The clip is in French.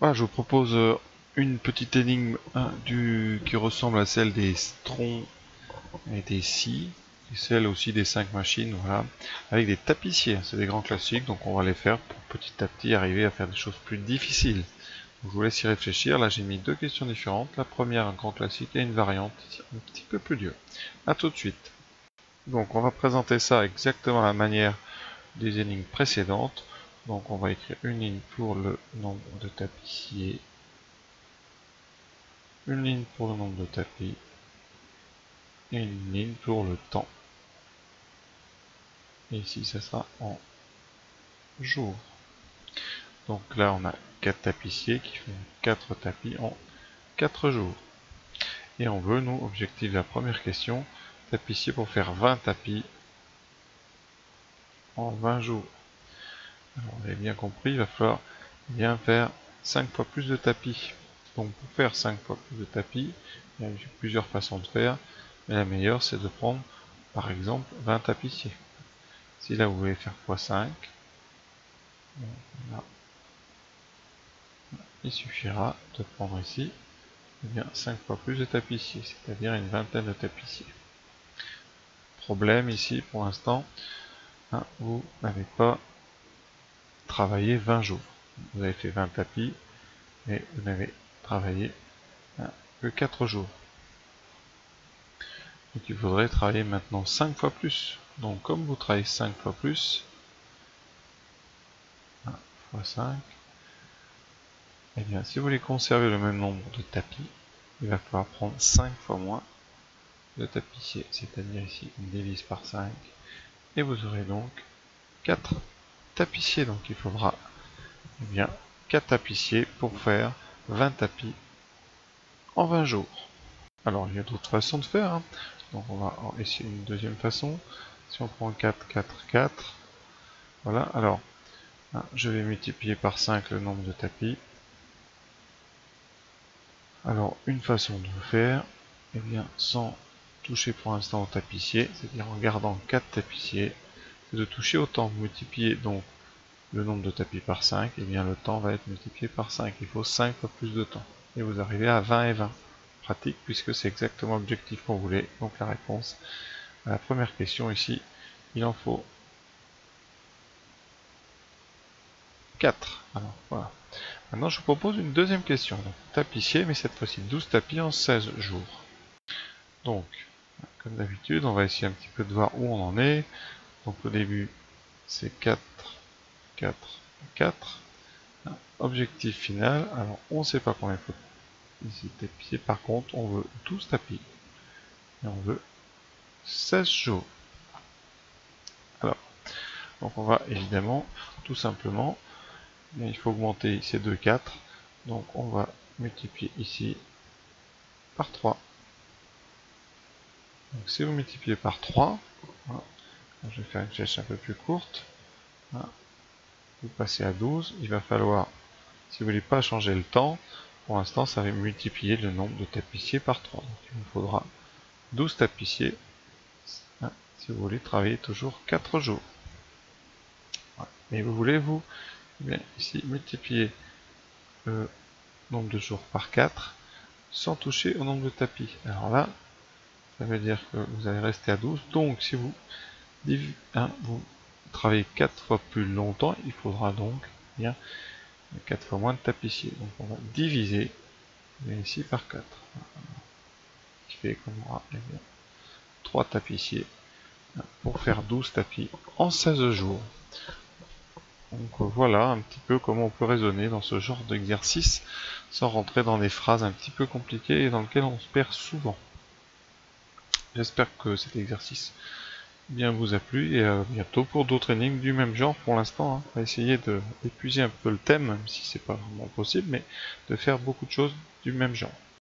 Voilà, je vous propose une petite énigme qui ressemble à celle des Strong et des Si, et celle aussi des 5 machines, voilà, avec des tapissiers. C'est des grands classiques, donc on va les faire pour petit à petit arriver à faire des choses plus difficiles. Je vous laisse y réfléchir. Là, j'ai mis deux questions différentes. La première, un grand classique, et une variante un petit peu plus dure. A tout de suite. Donc, on va présenter ça exactement à la manière des énigmes précédentes. Donc, on va écrire une ligne pour le nombre de tapissiers, une ligne pour le nombre de tapis, et une ligne pour le temps. Et ici, ça sera en jours. Donc là, on a 4 tapissiers qui font 4 tapis en 4 jours. Et on veut, nous, objectif de la première question, tapissier pour faire 20 tapis en 20 jours. Alors, vous avez bien compris, il va falloir bien faire 5 fois plus de tapis. Donc pour faire 5 fois plus de tapis, il y a plusieurs façons de faire, mais la meilleure c'est de prendre par exemple 20 tapissiers. Si là vous voulez faire x5, là, il suffira de prendre ici bien 5 fois plus de tapissiers, c'est-à-dire une vingtaine de tapissiers. Problème ici pour l'instant, vous n'avez pas travaillé 20 jours. Vous avez fait 20 tapis, mais vous n'avez travaillé que 4 jours. Donc il faudrait travailler maintenant 5 fois plus. Donc comme vous travaillez 5 fois plus, 1 fois 5, et bien si vous voulez conserver le même nombre de tapis, il va falloir prendre 5 fois moins de tapissiers. C'est-à-dire ici, on divise par 5, et vous aurez donc 4 tapissiers. Donc il faudra bien 4 tapissiers pour faire 20 tapis en 20 jours. Alors il y a d'autres façons de faire, donc on va essayer une deuxième façon. Si on prend 4, 4, 4, voilà, alors je vais multiplier par 5 le nombre de tapis. Alors une façon de faire, eh bien sans toucher pour l'instant au tapissier, c'est-à-dire en gardant 4 tapissiers, c'est de toucher au temps. Vous multipliez donc le nombre de tapis par 5, et bien le temps va être multiplié par 5. Il faut 5 fois plus de temps. Et vous arrivez à 20 et 20. Pratique puisque c'est exactement l'objectif qu'on voulait. Donc la réponse à la première question ici, il en faut 4. Alors voilà. Maintenant je vous propose une deuxième question. Donc, tapissier, mais cette fois-ci 12 tapis en 16 jours. Donc, comme d'habitude, on va essayer un petit peu de voir où on en est. Donc au début, c'est 4, 4, 4. Objectif final, alors on ne sait pas combien il faut ici tapissier, par contre on veut 12 tapis. Et on veut 16 jours. Alors, donc on va évidemment, tout simplement, mais il faut augmenter ces deux 4. Donc on va multiplier ici par 3. Donc si vous multipliez par 3, voilà, je vais faire une flèche un peu plus courte, voilà, vous passez à 12, il va falloir, si vous ne voulez pas changer le temps, pour l'instant ça va multiplier le nombre de tapissiers par 3. Donc il vous faudra 12 tapissiers si vous voulez travailler toujours 4 jours. Voilà. Mais vous voulez vous, eh bien, ici multiplier le nombre de jours par 4 sans toucher au nombre de tapis. Alors là, ça veut dire que vous allez rester à 12. Donc si vous, vous travaillez 4 fois plus longtemps, il faudra donc bien 4 fois moins de tapissiers. Donc on va diviser ici par 4. Ce qui fait qu'on aura 3 tapissiers pour faire 12 tapis en 16 jours. Donc voilà un petit peu comment on peut raisonner dans ce genre d'exercice sans rentrer dans des phrases un petit peu compliquées et dans lesquelles on se perd souvent. J'espère que cet exercice bien vous a plu et à bientôt pour d'autres énigmes du même genre. Pour l'instant, on va essayer d'épuiser un peu le thème, même si c'est pas vraiment possible, mais de faire beaucoup de choses du même genre.